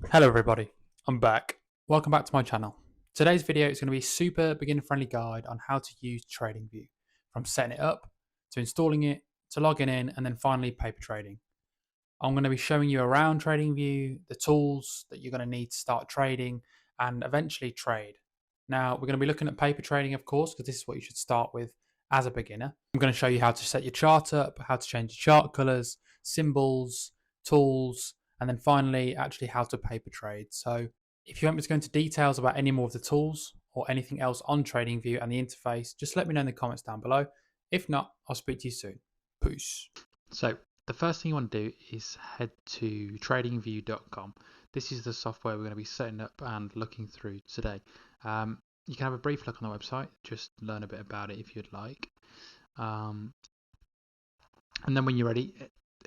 Hello everybody, I'm back. Welcome back to my channel. Today's video is going to be a super beginner friendly guide on how to use Tradingview, from setting it up, to installing it, to logging in, and then finally paper trading. I'm going to be showing you around Tradingview, the tools that you're going to need to start trading, and eventually trade. Now, we're going to be looking at paper trading, of course, because this is what you should start with as a beginner. I'm going to show you how to set your chart up, how to change your chart colors, symbols, tools, and then finally, actually how to paper trade. So if you want me to go into details about any more of the tools or anything else on TradingView and the interface, just let me know in the comments down below. If not, I'll speak to you soon. Peace. So the first thing you want to do is head to tradingview.com. This is the software we're going to be setting up and looking through today. You can have a brief look on the website, just learn a bit about it if you'd like. And then when you're ready,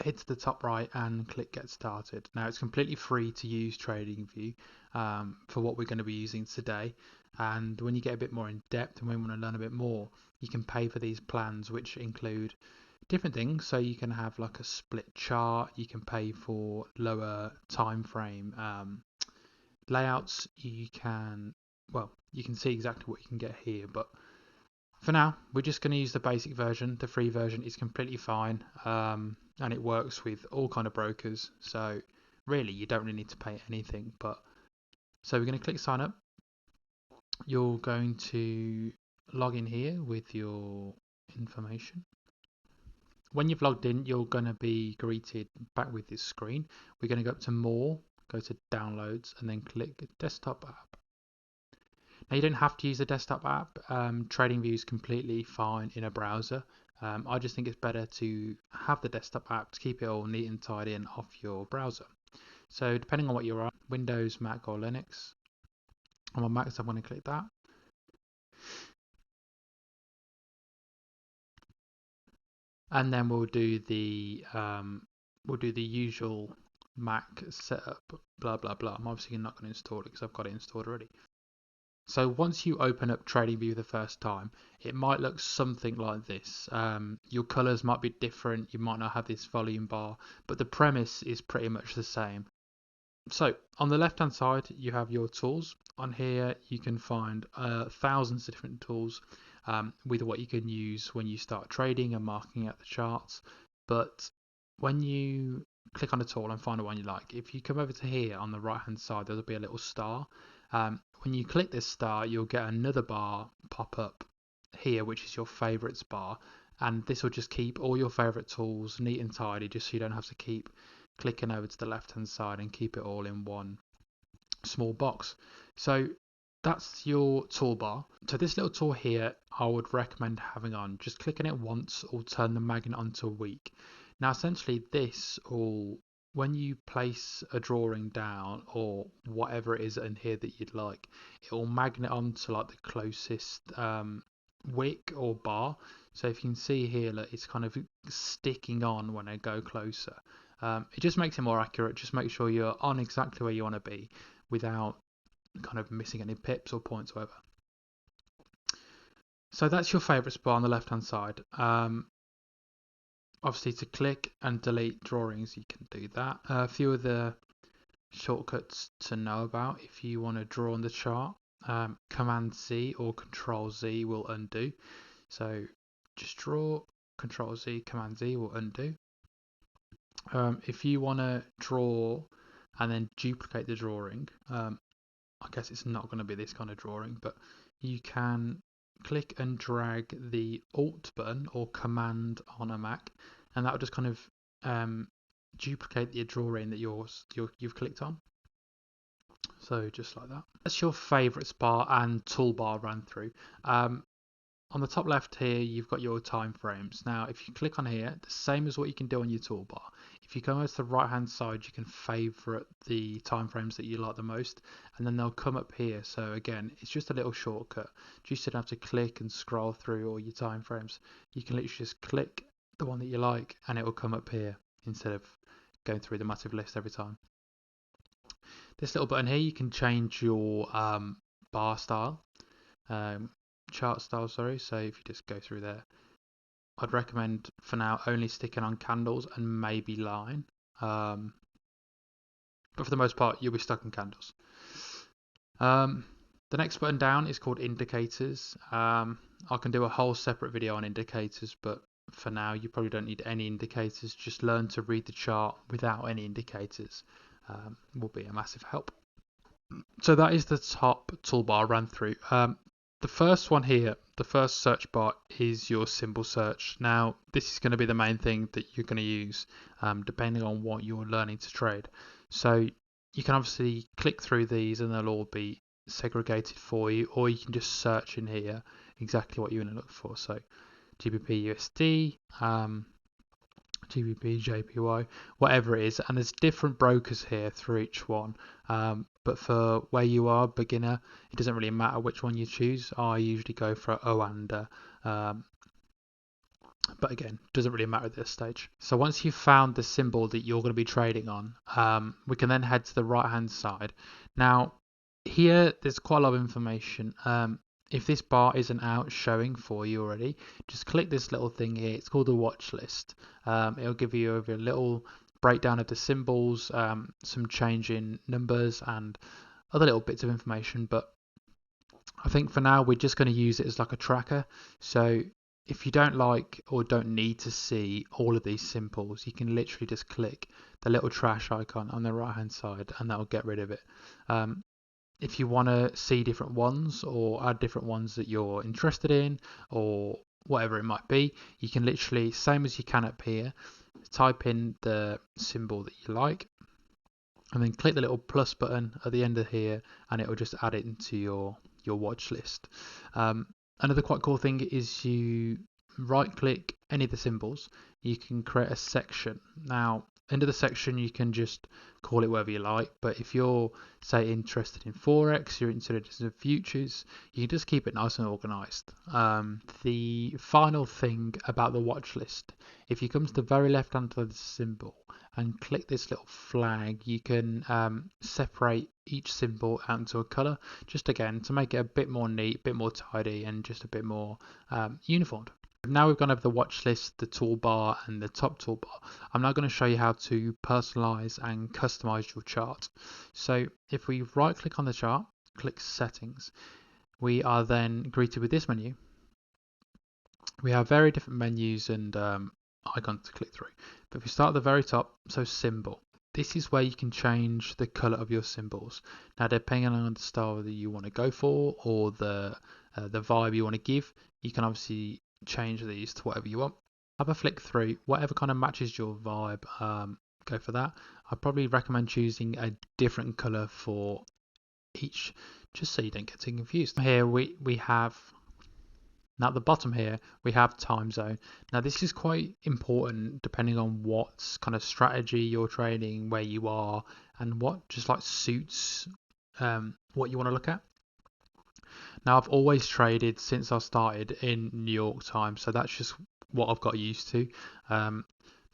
hit to the top right and click Get Started. Now it's completely free to use TradingView for what we're going to be using today. And when you get a bit more in depth and we want to learn a bit more, you can pay for these plans, which include different things. So you can have like a split chart, you can pay for lower time frame layouts, you can see exactly what you can get here, but for now we're just going to use the basic version. The free version is completely fine, and it works with all kind of brokers, so really you don't really need to pay anything. But so we're going to click sign up. You're going to log in here with your information. When you've logged in, you're going to be greeted back with this screen. We're going to go up to more, go to downloads, and then click desktop app. Now you don't have to use the desktop app. TradingView is completely fine in a browser. I just think it's better to have the desktop app to keep it all neat and tidy and off your browser. So depending on what you're on, Windows, Mac or Linux. On my Mac, so I'm going to click that. And then we'll do the usual Mac setup, blah blah blah. I'm obviously not going to install it because I've got it installed already. So once you open up TradingView the first time, it might look something like this. Your colors might be different, you might not have this volume bar, but the premise is pretty much the same. So on the left hand side, you have your tools. On here, you can find thousands of different tools with what you can use when you start trading and marking out the charts. But when you click on a tool and find the one you like, if you come over to here on the right hand side, there'll be a little star. When you click this star, you'll get another bar pop up here, which is your favorites bar. And this will just keep all your favorite tools neat and tidy, just so you don't have to keep clicking over to the left hand side and keep it all in one small box. So that's your toolbar. So this little tool here, I would recommend having on. Just clicking it once will turn the magnet onto weak. Now essentially this will, when you place a drawing down or whatever it is in here that you'd like, it will magnet onto like the closest wick or bar. So if you can see here, look, it's kind of sticking on when I go closer. It just makes it more accurate. Just make sure you're on exactly where you want to be without kind of missing any pips or points or whatever. So that's your favourites bar on the left hand side. Obviously to click and delete drawings, you can do that. A few of the shortcuts to know about if you want to draw on the chart. Command Z or Control Z will undo. So just draw, Control Z, Command Z will undo. If you want to draw and then duplicate the drawing, I guess it's not going to be this kind of drawing, but you can click and drag the Alt button or Command on a Mac, and that will just kind of duplicate the drawing that you've clicked on. So just like that. That's your favorites bar and toolbar ran through. On the top left here, you've got your time frames. Now, if you click on here, the same as what you can do on your toolbar. If you come over to the right hand side, you can favorite the time frames that you like the most, and then they'll come up here. So again, it's just a little shortcut. You just don't have to click and scroll through all your time frames. You can literally just click the one that you like, and it will come up here instead of going through the massive list every time. This little button here, you can change your bar style. Chart style, sorry. So if you just go through there, I'd recommend for now only sticking on candles and maybe line. but for the most part, you'll be stuck in candles. The next button down is called indicators. I can do a whole separate video on indicators, but for now, you probably don't need any indicators. Just learn to read the chart without any indicators. Will be a massive help. So that is the top toolbar I ran through. The first one here, the first search bar, is your symbol search. Now, this is going to be the main thing that you're going to use depending on what you're learning to trade. So you can obviously click through these and they'll all be segregated for you, or you can just search in here exactly what you want to look for. So GBP USD, GBP JPY, whatever it is, and there's different brokers here through each one. But for where you are, beginner, it doesn't really matter which one you choose. I usually go for Oanda, but again, doesn't really matter at this stage. So once you've found the symbol that you're going to be trading on, we can then head to the right hand side. Now here there's quite a lot of information. If this bar isn't out showing for you already, just click this little thing here. It's called the watch list. It'll give you a little breakdown of the symbols, some change in numbers and other little bits of information, but I think for now we're just going to use it as like a tracker. So if you don't like or don't need to see all of these symbols, you can literally just click the little trash icon on the right hand side and that'll get rid of it. If you want to see different ones or add different ones that you're interested in or whatever it might be, you can literally, same as you can up here, type in the symbol that you like and then click the little plus button at the end of here and it will just add it into your watch list. Another quite cool thing is you right click any of the symbols, you can create a section. Now under the section you can just call it whatever you like, but if you're say interested in forex, you're interested in futures, you can just keep it nice and organized. The final thing about the watch list, if you come to the very left hand of the symbol and click this little flag, you can separate each symbol out into a color, just again to make it a bit more neat, a bit more tidy and just a bit more uniformed. Now we've gone over the watch list, the toolbar and the top toolbar. I'm now going to show you how to personalize and customize your chart. So if we right click on the chart, click settings, we are then greeted with this menu. We have very different menus and icons to click through. But if we start at the very top, so symbol. This is where you can change the color of your symbols. Now depending on the style that you want to go for or the vibe you want to give, you can obviously change these to whatever you want. Have a flick through, whatever kind of matches your vibe, go for that. I'd probably recommend choosing a different color for each, just so you don't get too confused. Here we have, now at the bottom here, we have time zone. Now this is quite important depending on what kind of strategy you're trading, where you are, and what just like suits what you want to look at. Now I've always traded since I started in New York time, so that's just what I've got used to.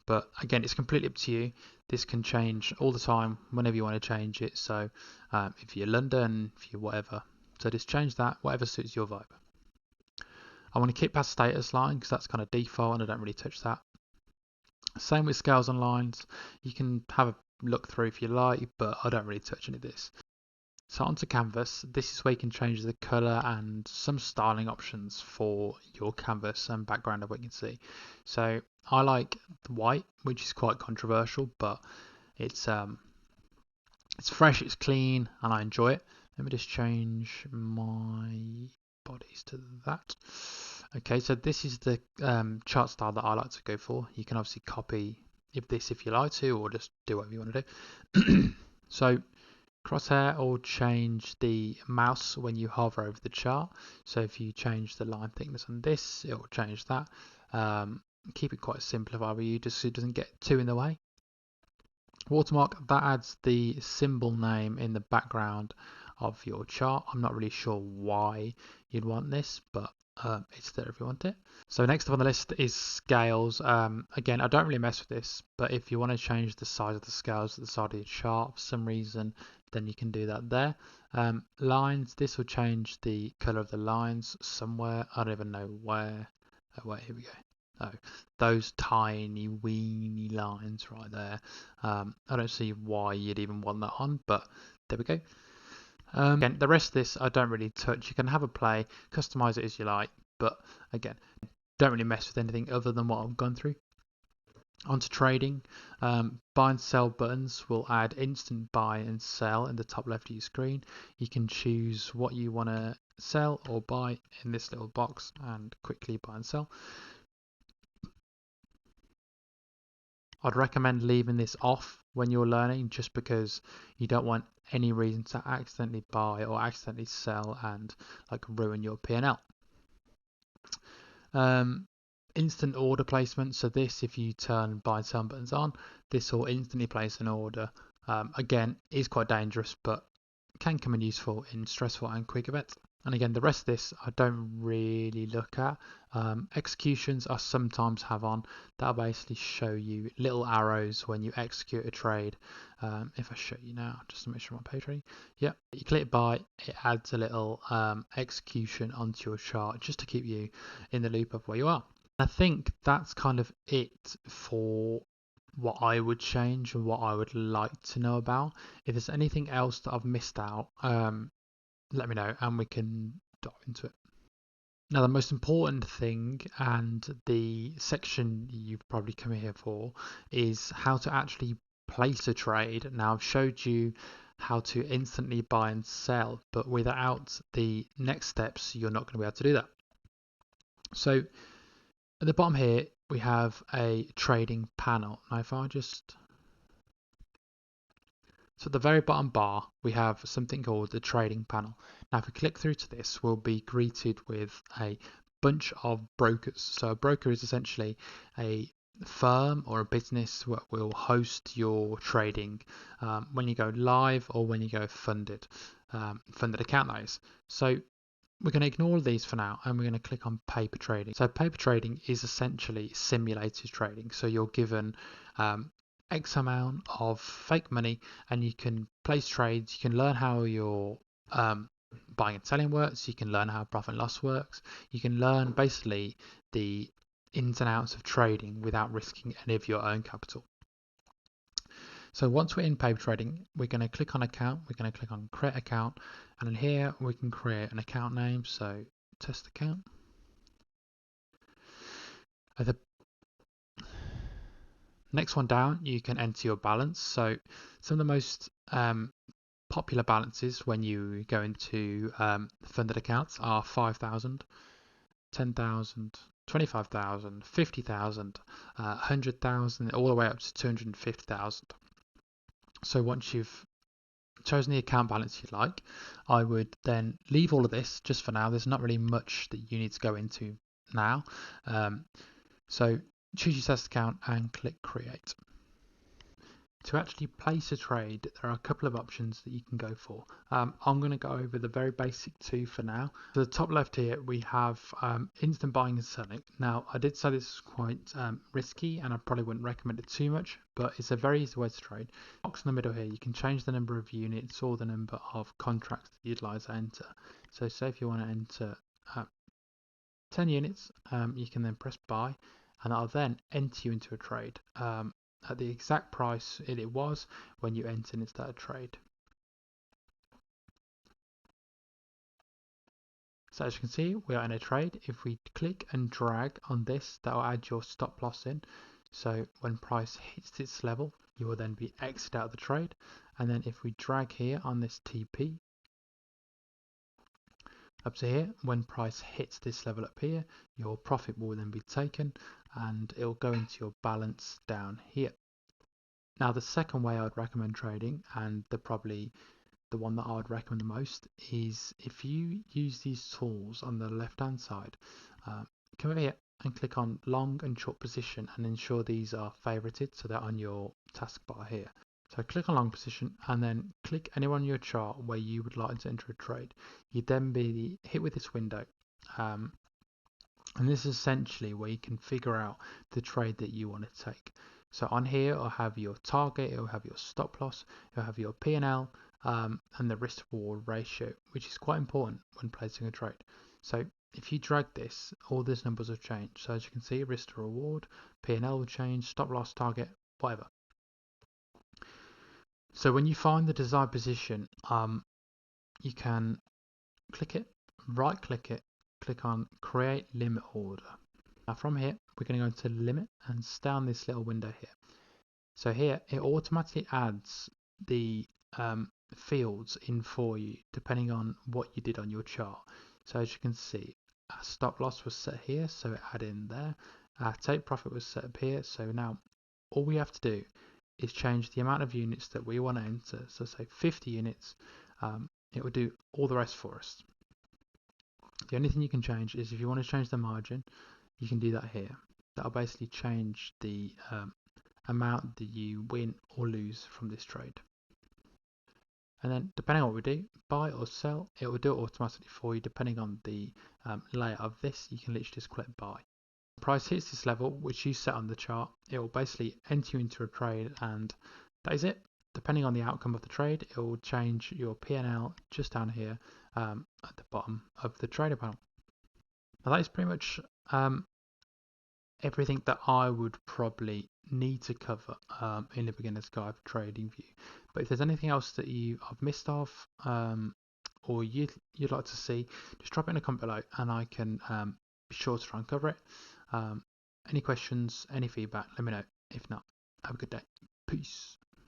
But again, it's completely up to you. This can change all the time whenever you want to change it. So if you're London, if you're whatever, so just change that, whatever suits your vibe. I want to keep past status line because that's kind of default and I don't really touch that. Same with scales and lines. You can have a look through if you like, but I don't really touch any of this. So onto canvas, this is where you can change the color and some styling options for your canvas and background of what you can see. So I like the white, which is quite controversial, but it's fresh, it's clean, and I enjoy it. Let me just change my bodies to that. Okay, so this is the chart style that I like to go for. You can obviously copy this if you like to, or just do whatever you want to do. So crosshair will change the mouse when you hover over the chart. So if you change the line thickness on this, it will change that. Keep it quite simple if I were you, just so it doesn't get too in the way. Watermark, that adds the symbol name in the background of your chart. I'm not really sure why you'd want this, but it's there if you want it. So next up on the list is scales. Again, I don't really mess with this, but if you want to change the size of the scales at the side of your chart for some reason, then you can do that there. Lines, this will change the color of the lines somewhere. I don't even know where. Oh, wait, here we go. So those tiny weeny lines right there, I don't see why you'd even want that on, but there we go. Again, the rest of this I don't really touch. You can have a play, customize it as you like, but again, don't really mess with anything other than what I've gone through. Onto trading, buy and sell buttons will add instant buy and sell in the top left of your screen. You can choose what you want to sell or buy in this little box and quickly buy and sell. I'd recommend leaving this off when you're learning, just because you don't want any reason to accidentally buy or accidentally sell and like ruin your P&L. Instant order placement. So this, if you turn buy and sell buttons on, this will instantly place an order. Again, is quite dangerous, but can come in useful in stressful and quick events. And again, the rest of this I don't really look at. Executions I sometimes have on. That'll basically show you little arrows when you execute a trade. If I show you now, just to make sure my page ready. Yep, you click buy, it adds a little execution onto your chart just to keep you in the loop of where you are. I think that's kind of it for what I would change and what I would like to know about. If there's anything else that I've missed out, let me know and we can dive into it. Now, the most important thing, and the section you've probably come here for, is how to actually place a trade. Now, I've showed you how to instantly buy and sell, but without the next steps, you're not going to be able to do that. So at the bottom here, we have a trading panel. Now, if I just... So at the very bottom bar, we have something called the trading panel. Now, if we click through to this, we'll be greeted with a bunch of brokers. So a broker is essentially a firm or a business that will host your trading when you go live or when you go funded account, that is. So we're going to ignore these for now and we're going to click on paper trading. So paper trading is essentially simulated trading. So you're given X amount of fake money and you can place trades. You can learn how your buying and selling works. You can learn how profit and loss works. You can learn basically the ins and outs of trading without risking any of your own capital. So once we're in paper trading, we're going to click on account, we're going to click on create account, and in here we can create an account name, so test account. At the next one down, you can enter your balance. So some of the most popular balances when you go into funded accounts are 5,000, 10,000, 25,000, 50,000, 100,000, all the way up to 250,000. So once you've chosen the account balance you like, I would then leave all of this just for now. There's not really much that you need to go into now. So choose your test account and click create. To actually place a trade, there are a couple of options that you can go for. I'm going to go over the very basic two for now. To the top left here, we have instant buying and selling. Now, I did say this is quite risky and I probably wouldn't recommend it too much, but it's a very easy way to trade. Box in the middle here, you can change the number of units or the number of contracts that you'd like to enter. So say if you want to enter 10 units, you can then press buy and that'll then enter you into a trade at the exact price it was when you entered and started trade. So as you can see, we are in a trade. If we click and drag on this, that will add your stop loss in. So when price hits this level, you will then be exit out of the trade. And then if we drag here on this TP up to here, when price hits this level up here, your profit will then be taken and it will go into your balance down here. Now the second way I would recommend trading, and probably the one that I would recommend the most, is if you use these tools on the left hand side, come over here and click on long and short position and ensure these are favorited so they're on your taskbar here. So click on long position and then click anywhere on your chart where you would like to enter a trade. You'd then be hit with this window. And this is essentially where you can figure out the trade that you want to take. So on here, it'll have your target, it'll have your stop loss, it'll have your P&L, and the risk reward ratio, which is quite important when placing a trade. So if you drag this, all these numbers have changed. So as you can see, risk to reward, P&L will change, stop loss, target, whatever. So when you find the desired position, you can click it, right click it, click on create limit order. Now from here, we're going to go into limit and stay on this little window here. So here, it automatically adds the fields in for you depending on what you did on your chart. So as you can see, our stop loss was set here, so it added in there. Our take profit was set up here, so now all we have to do is change the amount of units that we want to enter. So say 50 units, it will do all the rest for us. The only thing you can change is if you want to change the margin, you can do that here. That'll basically change the amount that you win or lose from this trade. And then depending on what we do, buy or sell, it will do it automatically for you. Depending on the layout of this, you can literally just click buy. The price hits this level, which you set on the chart, it will basically enter you into a trade, and that is it. Depending on the outcome of the trade, it will change your P&L just down here at the bottom of the trader panel. Now that is pretty much everything that I would probably need to cover in the beginner's guide for TradingView. But if there's anything else that I've missed off or you'd like to see, just drop it in a comment below and I can be sure to try and cover it. Any questions, any feedback, let me know. If not, have a good day. Peace.